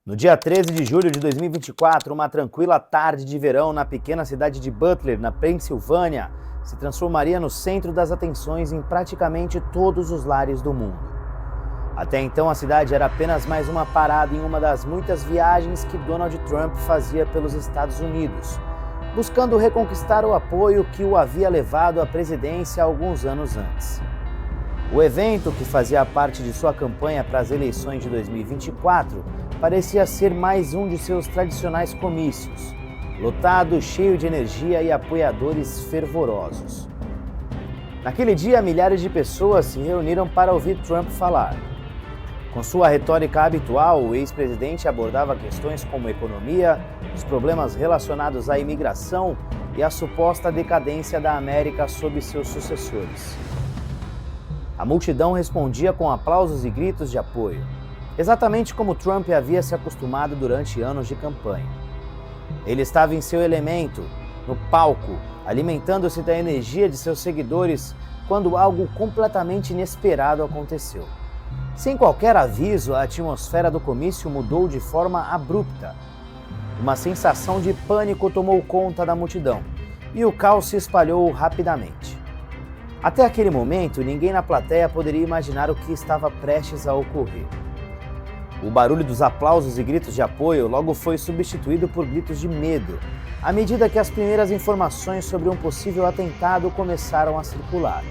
No dia 13 de julho de 2024, uma tranquila tarde de verão na pequena cidade de Butler, na Pensilvânia, se transformaria no centro das atenções em praticamente todos os lares do mundo. Até então, a cidade era apenas mais uma parada em uma das muitas viagens que Donald Trump fazia pelos Estados Unidos, buscando reconquistar o apoio que o havia levado à presidência alguns anos antes. O evento, que fazia parte de sua campanha para as eleições de 2024, parecia ser mais um de seus tradicionais comícios, lotado, cheio de energia e apoiadores fervorosos. Naquele dia, milhares de pessoas se reuniram para ouvir Trump falar. Com sua retórica habitual, o ex-presidente abordava questões como economia, os problemas relacionados à imigração e a suposta decadência da América sob seus sucessores. A multidão respondia com aplausos e gritos de apoio, exatamente como Trump havia se acostumado durante anos de campanha. Ele estava em seu elemento, no palco, alimentando-se da energia de seus seguidores, quando algo completamente inesperado aconteceu. Sem qualquer aviso, a atmosfera do comício mudou de forma abrupta. Uma sensação de pânico tomou conta da multidão e o caos se espalhou rapidamente. Até aquele momento, ninguém na plateia poderia imaginar o que estava prestes a ocorrer. O barulho dos aplausos e gritos de apoio logo foi substituído por gritos de medo, à medida que as primeiras informações sobre um possível atentado começaram a circular.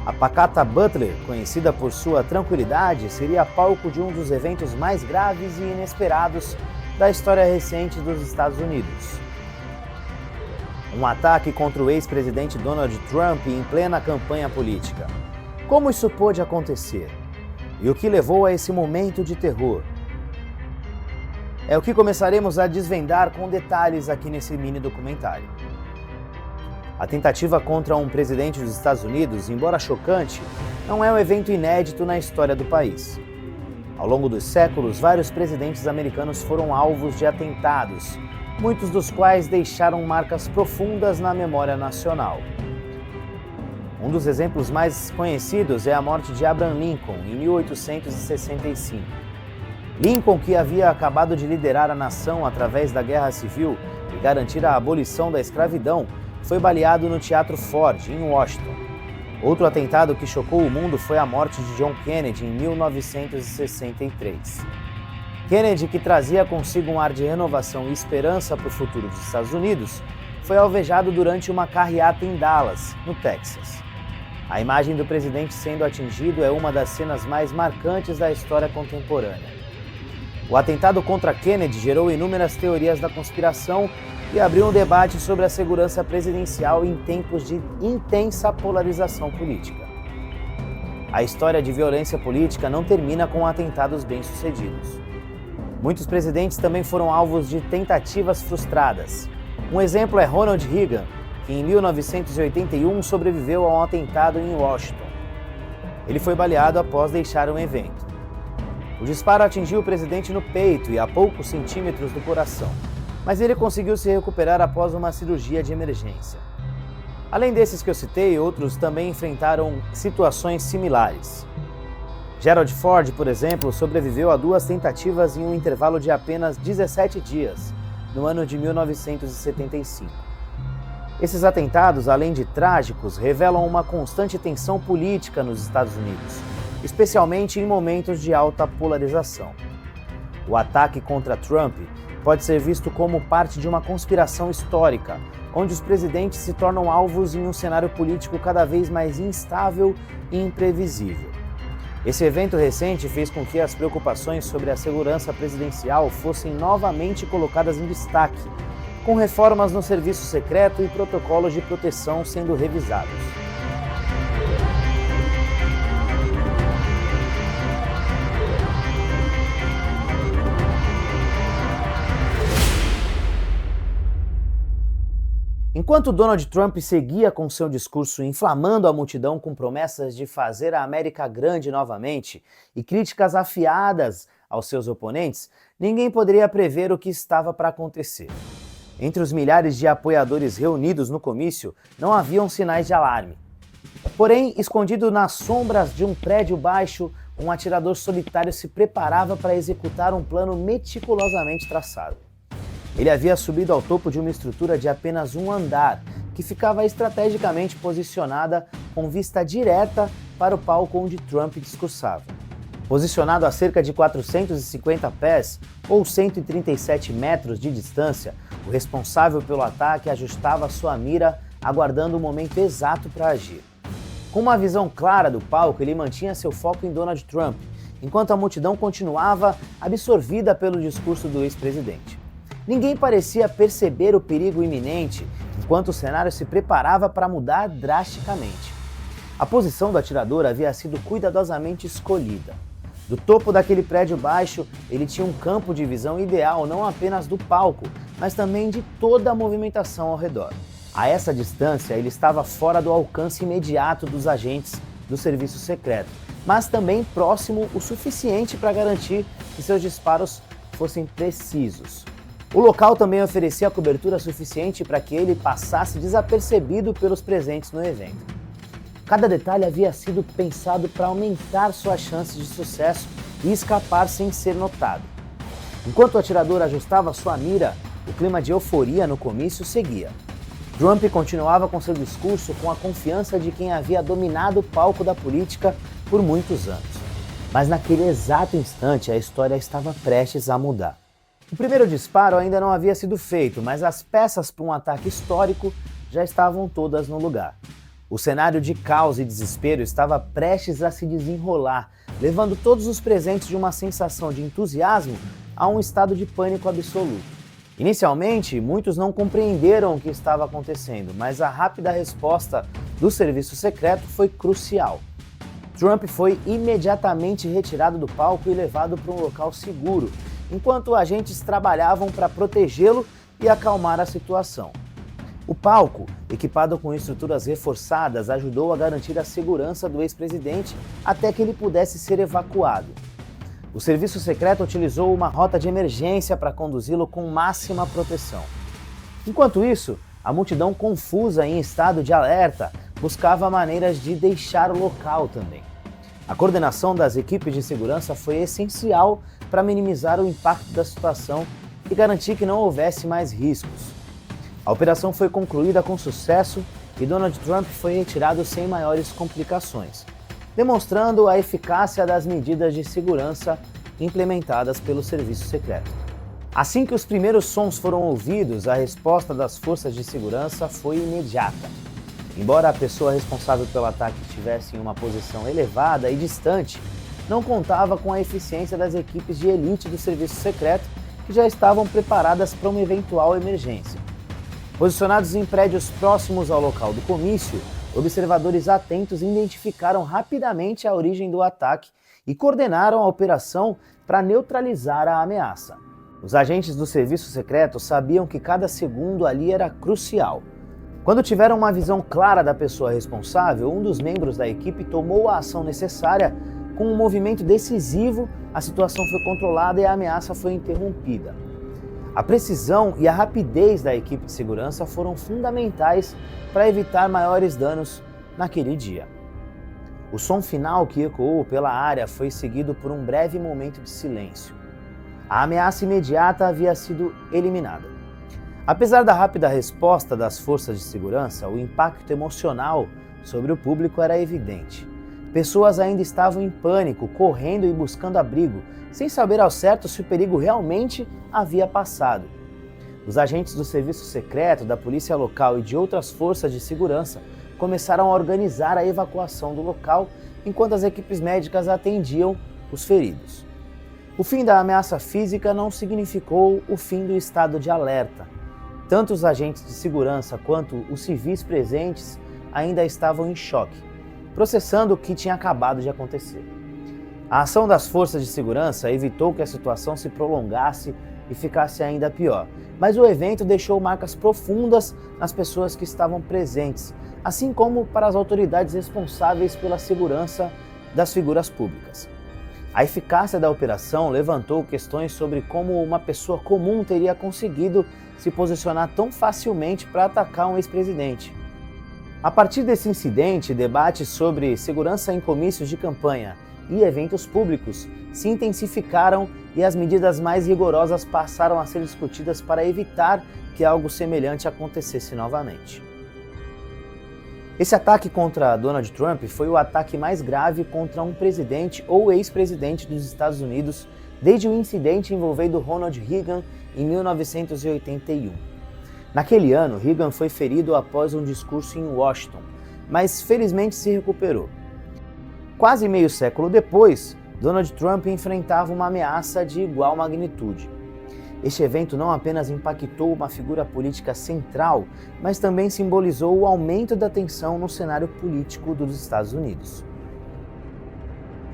A pacata Butler, conhecida por sua tranquilidade, seria palco de um dos eventos mais graves e inesperados da história recente dos Estados Unidos. Um ataque contra o ex-presidente Donald Trump em plena campanha política. Como isso pôde acontecer? E o que levou a esse momento de terror? É o que começaremos a desvendar com detalhes aqui nesse mini documentário. A tentativa contra um presidente dos Estados Unidos, embora chocante, não é um evento inédito na história do país. Ao longo dos séculos, vários presidentes americanos foram alvos de atentados, muitos dos quais deixaram marcas profundas na memória nacional. Um dos exemplos mais conhecidos é a morte de Abraham Lincoln, em 1865. Lincoln, que havia acabado de liderar a nação através da Guerra Civil e garantir a abolição da escravidão, foi baleado no Teatro Ford, em Washington. Outro atentado que chocou o mundo foi a morte de John Kennedy, em 1963. Kennedy, que trazia consigo um ar de renovação e esperança para o futuro dos Estados Unidos, foi alvejado durante uma carreata em Dallas, no Texas. A imagem do presidente sendo atingido é uma das cenas mais marcantes da história contemporânea. O atentado contra Kennedy gerou inúmeras teorias da conspiração e abriu um debate sobre a segurança presidencial em tempos de intensa polarização política. A história de violência política não termina com atentados bem-sucedidos. Muitos presidentes também foram alvos de tentativas frustradas. Um exemplo é Ronald Reagan, que em 1981 sobreviveu a um atentado em Washington. Ele foi baleado após deixar um evento. O disparo atingiu o presidente no peito e a poucos centímetros do coração, mas ele conseguiu se recuperar após uma cirurgia de emergência. Além desses que eu citei, outros também enfrentaram situações similares. Gerald Ford, por exemplo, sobreviveu a 2 tentativas em um intervalo de apenas 17 dias, no ano de 1975. Esses atentados, além de trágicos, revelam uma constante tensão política nos Estados Unidos, especialmente em momentos de alta polarização. O ataque contra Trump pode ser visto como parte de uma conspiração histórica, onde os presidentes se tornam alvos em um cenário político cada vez mais instável e imprevisível. Esse evento recente fez com que as preocupações sobre a segurança presidencial fossem novamente colocadas em destaque, com reformas no serviço secreto e protocolos de proteção sendo revisados. Enquanto Donald Trump seguia com seu discurso inflamando a multidão com promessas de fazer a América grande novamente e críticas afiadas aos seus oponentes, ninguém poderia prever o que estava para acontecer. Entre os milhares de apoiadores reunidos no comício, não haviam sinais de alarme. Porém, escondido nas sombras de um prédio baixo, um atirador solitário se preparava para executar um plano meticulosamente traçado. Ele havia subido ao topo de uma estrutura de apenas um andar, que ficava estrategicamente posicionada com vista direta para o palco onde Trump discursava. Posicionado a cerca de 450 pés, ou 137 metros de distância, o responsável pelo ataque ajustava sua mira, aguardando o momento exato para agir. Com uma visão clara do palco, ele mantinha seu foco em Donald Trump, enquanto a multidão continuava absorvida pelo discurso do ex-presidente. Ninguém parecia perceber o perigo iminente, enquanto o cenário se preparava para mudar drasticamente. A posição do atirador havia sido cuidadosamente escolhida. Do topo daquele prédio baixo, ele tinha um campo de visão ideal não apenas do palco, mas também de toda a movimentação ao redor. A essa distância, ele estava fora do alcance imediato dos agentes do serviço secreto, mas também próximo o suficiente para garantir que seus disparos fossem precisos. O local também oferecia cobertura suficiente para que ele passasse desapercebido pelos presentes no evento. Cada detalhe havia sido pensado para aumentar suas chances de sucesso e escapar sem ser notado. Enquanto o atirador ajustava sua mira, o clima de euforia no comício seguia. Trump continuava com seu discurso com a confiança de quem havia dominado o palco da política por muitos anos. Mas naquele exato instante, a história estava prestes a mudar. O primeiro disparo ainda não havia sido feito, mas as peças para um ataque histórico já estavam todas no lugar. O cenário de caos e desespero estava prestes a se desenrolar, levando todos os presentes de uma sensação de entusiasmo a um estado de pânico absoluto. Inicialmente, muitos não compreenderam o que estava acontecendo, mas a rápida resposta do serviço secreto foi crucial. Trump foi imediatamente retirado do palco e levado para um local seguro, enquanto agentes trabalhavam para protegê-lo e acalmar a situação. O palco, equipado com estruturas reforçadas, ajudou a garantir a segurança do ex-presidente até que ele pudesse ser evacuado. O serviço secreto utilizou uma rota de emergência para conduzi-lo com máxima proteção. Enquanto isso, a multidão confusa e em estado de alerta buscava maneiras de deixar o local também. A coordenação das equipes de segurança foi essencial para minimizar o impacto da situação e garantir que não houvesse mais riscos. A operação foi concluída com sucesso e Donald Trump foi retirado sem maiores complicações, demonstrando a eficácia das medidas de segurança implementadas pelo serviço secreto. Assim que os primeiros sons foram ouvidos, a resposta das forças de segurança foi imediata. Embora a pessoa responsável pelo ataque estivesse em uma posição elevada e distante, não contava com a eficiência das equipes de elite do serviço secreto que já estavam preparadas para uma eventual emergência. Posicionados em prédios próximos ao local do comício, observadores atentos identificaram rapidamente a origem do ataque e coordenaram a operação para neutralizar a ameaça. Os agentes do serviço secreto sabiam que cada segundo ali era crucial. Quando tiveram uma visão clara da pessoa responsável, um dos membros da equipe tomou a ação necessária. Com um movimento decisivo, a situação foi controlada e a ameaça foi interrompida. A precisão e a rapidez da equipe de segurança foram fundamentais para evitar maiores danos naquele dia. O som final que ecoou pela área foi seguido por um breve momento de silêncio. A ameaça imediata havia sido eliminada. Apesar da rápida resposta das forças de segurança, o impacto emocional sobre o público era evidente. Pessoas ainda estavam em pânico, correndo e buscando abrigo, sem saber ao certo se o perigo realmente havia passado. Os agentes do serviço secreto, da polícia local e de outras forças de segurança começaram a organizar a evacuação do local enquanto as equipes médicas atendiam os feridos. O fim da ameaça física não significou o fim do estado de alerta. Tanto os agentes de segurança quanto os civis presentes ainda estavam em choque, processando o que tinha acabado de acontecer. A ação das forças de segurança evitou que a situação se prolongasse e ficasse ainda pior, mas o evento deixou marcas profundas nas pessoas que estavam presentes, assim como para as autoridades responsáveis pela segurança das figuras públicas. A eficácia da operação levantou questões sobre como uma pessoa comum teria conseguido se posicionar tão facilmente para atacar um ex-presidente. A partir desse incidente, debates sobre segurança em comícios de campanha e eventos públicos se intensificaram e as medidas mais rigorosas passaram a ser discutidas para evitar que algo semelhante acontecesse novamente. Esse ataque contra Donald Trump foi o ataque mais grave contra um presidente ou ex-presidente dos Estados Unidos desde o incidente envolvendo Ronald Reagan em 1981. Naquele ano, Reagan foi ferido após um discurso em Washington, mas felizmente se recuperou. Quase meio século depois, Donald Trump enfrentava uma ameaça de igual magnitude. Este evento não apenas impactou uma figura política central, mas também simbolizou o aumento da tensão no cenário político dos Estados Unidos.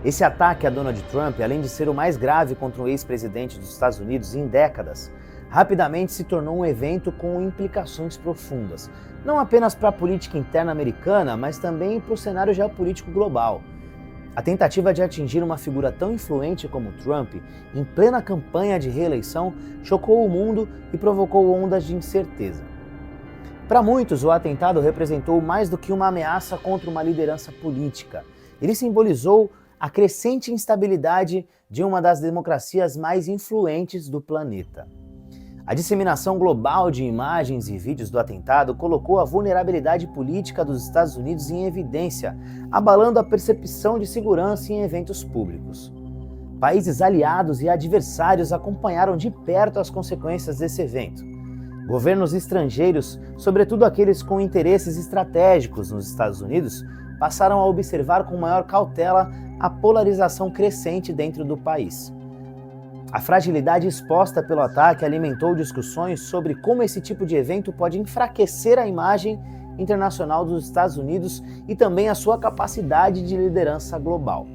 Esse ataque a Donald Trump, além de ser o mais grave contra o ex-presidente dos Estados Unidos em décadas, rapidamente se tornou um evento com implicações profundas, não apenas para a política interna americana, mas também para o cenário geopolítico global. A tentativa de atingir uma figura tão influente como Trump, em plena campanha de reeleição, chocou o mundo e provocou ondas de incerteza. Para muitos, o atentado representou mais do que uma ameaça contra uma liderança política. Ele simbolizou a crescente instabilidade de uma das democracias mais influentes do planeta. A disseminação global de imagens e vídeos do atentado colocou a vulnerabilidade política dos Estados Unidos em evidência, abalando a percepção de segurança em eventos públicos. Países aliados e adversários acompanharam de perto as consequências desse evento. Governos estrangeiros, sobretudo aqueles com interesses estratégicos nos Estados Unidos, passaram a observar com maior cautela a polarização crescente dentro do país. A fragilidade exposta pelo ataque alimentou discussões sobre como esse tipo de evento pode enfraquecer a imagem internacional dos Estados Unidos e também a sua capacidade de liderança global.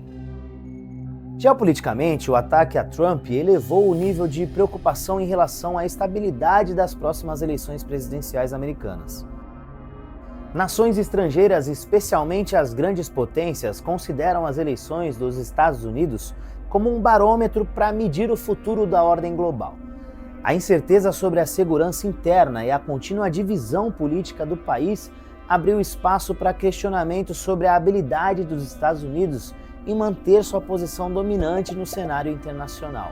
Geopoliticamente, o ataque a Trump elevou o nível de preocupação em relação à estabilidade das próximas eleições presidenciais americanas. Nações estrangeiras, especialmente as grandes potências, consideram as eleições dos Estados Unidos como um barômetro para medir o futuro da ordem global. A incerteza sobre a segurança interna e a contínua divisão política do país abriu espaço para questionamentos sobre a habilidade dos Estados Unidos em manter sua posição dominante no cenário internacional.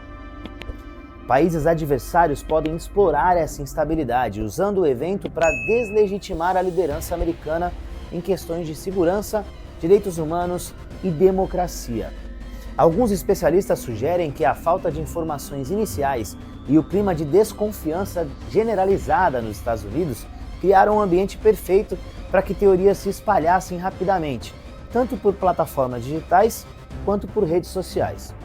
Países adversários podem explorar essa instabilidade, usando o evento para deslegitimar a liderança americana em questões de segurança, direitos humanos e democracia. Alguns especialistas sugerem que a falta de informações iniciais e o clima de desconfiança generalizada nos Estados Unidos criaram um ambiente perfeito para que teorias se espalhassem rapidamente, tanto por plataformas digitais quanto por redes sociais.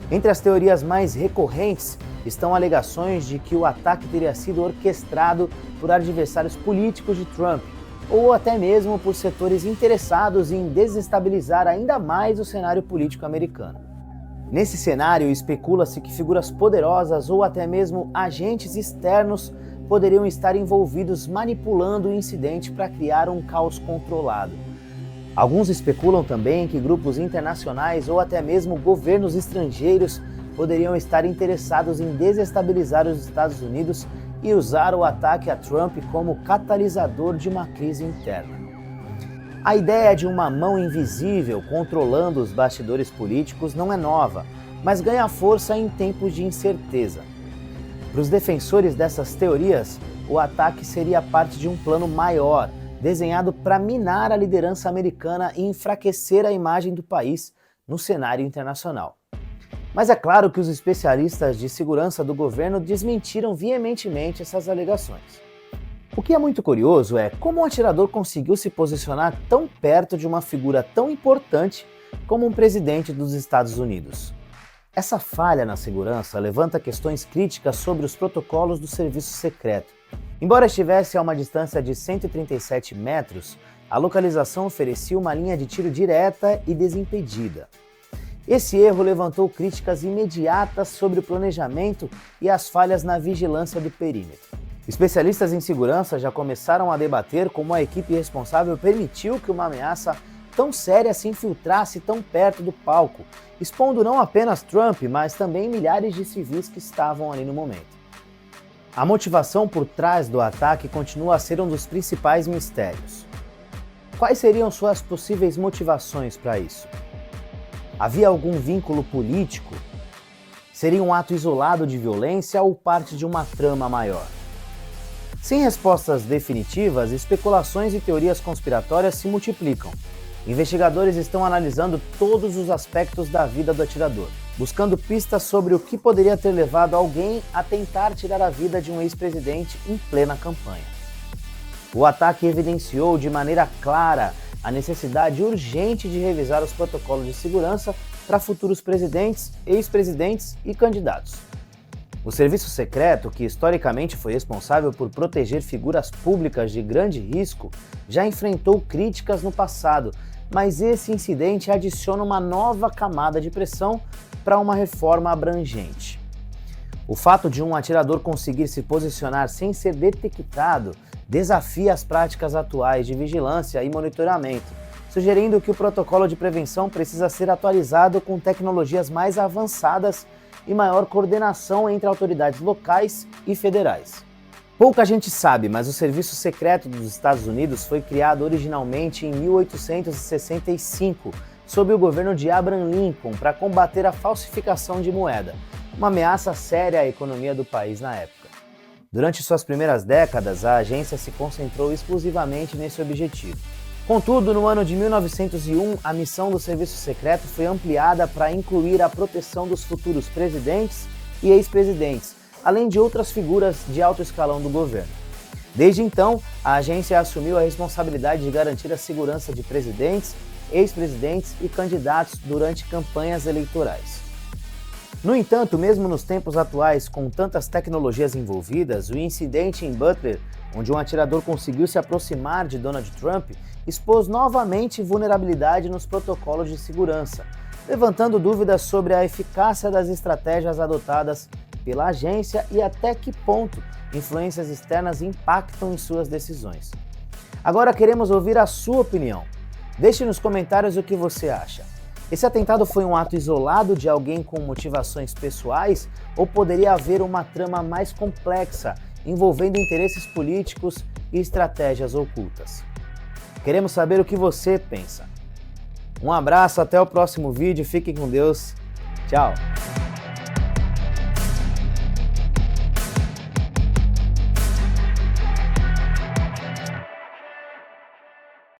Entre as teorias mais recorrentes estão alegações de que o ataque teria sido orquestrado por adversários políticos de Trump, ou até mesmo por setores interessados em desestabilizar ainda mais o cenário político americano. Nesse cenário, especula-se que figuras poderosas ou até mesmo agentes externos poderiam estar envolvidos manipulando o incidente para criar um caos controlado. Alguns especulam também que grupos internacionais ou até mesmo governos estrangeiros poderiam estar interessados em desestabilizar os Estados Unidos e usar o ataque a Trump como catalisador de uma crise interna. A ideia de uma mão invisível controlando os bastidores políticos não é nova, mas ganha força em tempos de incerteza. Para os defensores dessas teorias, o ataque seria parte de um plano maior, desenhado para minar a liderança americana e enfraquecer a imagem do país no cenário internacional. Mas é claro que os especialistas de segurança do governo desmentiram veementemente essas alegações. O que é muito curioso é como um atirador conseguiu se posicionar tão perto de uma figura tão importante como um presidente dos Estados Unidos. Essa falha na segurança levanta questões críticas sobre os protocolos do serviço secreto. Embora estivesse a uma distância de 137 metros, a localização oferecia uma linha de tiro direta e desimpedida. Esse erro levantou críticas imediatas sobre o planejamento e as falhas na vigilância do perímetro. Especialistas em segurança já começaram a debater como a equipe responsável permitiu que uma ameaça tão séria se infiltrasse tão perto do palco, expondo não apenas Trump, mas também milhares de civis que estavam ali no momento. A motivação por trás do ataque continua a ser um dos principais mistérios. Quais seriam suas possíveis motivações para isso? Havia algum vínculo político? Seria um ato isolado de violência ou parte de uma trama maior? Sem respostas definitivas, especulações e teorias conspiratórias se multiplicam. Investigadores estão analisando todos os aspectos da vida do atirador, buscando pistas sobre o que poderia ter levado alguém a tentar tirar a vida de um ex-presidente em plena campanha. O ataque evidenciou de maneira clara a necessidade urgente de revisar os protocolos de segurança para futuros presidentes, ex-presidentes e candidatos. O serviço secreto, que historicamente foi responsável por proteger figuras públicas de grande risco, já enfrentou críticas no passado, mas esse incidente adiciona uma nova camada de pressão para uma reforma abrangente. O fato de um atirador conseguir se posicionar sem ser detectado desafia as práticas atuais de vigilância e monitoramento, sugerindo que o protocolo de prevenção precisa ser atualizado com tecnologias mais avançadas e maior coordenação entre autoridades locais e federais. Pouca gente sabe, mas o Serviço Secreto dos Estados Unidos foi criado originalmente em 1865, sob o governo de Abraham Lincoln, para combater a falsificação de moeda, uma ameaça séria à economia do país na época. Durante suas primeiras décadas, a agência se concentrou exclusivamente nesse objetivo. Contudo, no ano de 1901, a missão do Serviço Secreto foi ampliada para incluir a proteção dos futuros presidentes e ex-presidentes, além de outras figuras de alto escalão do governo. Desde então, a agência assumiu a responsabilidade de garantir a segurança de presidentes, ex-presidentes e candidatos durante campanhas eleitorais. No entanto, mesmo nos tempos atuais, com tantas tecnologias envolvidas, o incidente em Butler, onde um atirador conseguiu se aproximar de Donald Trump, expôs novamente vulnerabilidade nos protocolos de segurança, levantando dúvidas sobre a eficácia das estratégias adotadas pela agência e até que ponto influências externas impactam em suas decisões. Agora queremos ouvir a sua opinião. Deixe nos comentários o que você acha. Esse atentado foi um ato isolado de alguém com motivações pessoais ou poderia haver uma trama mais complexa envolvendo interesses políticos e estratégias ocultas? Queremos saber o que você pensa. Um abraço, até o próximo vídeo, fiquem com Deus, tchau!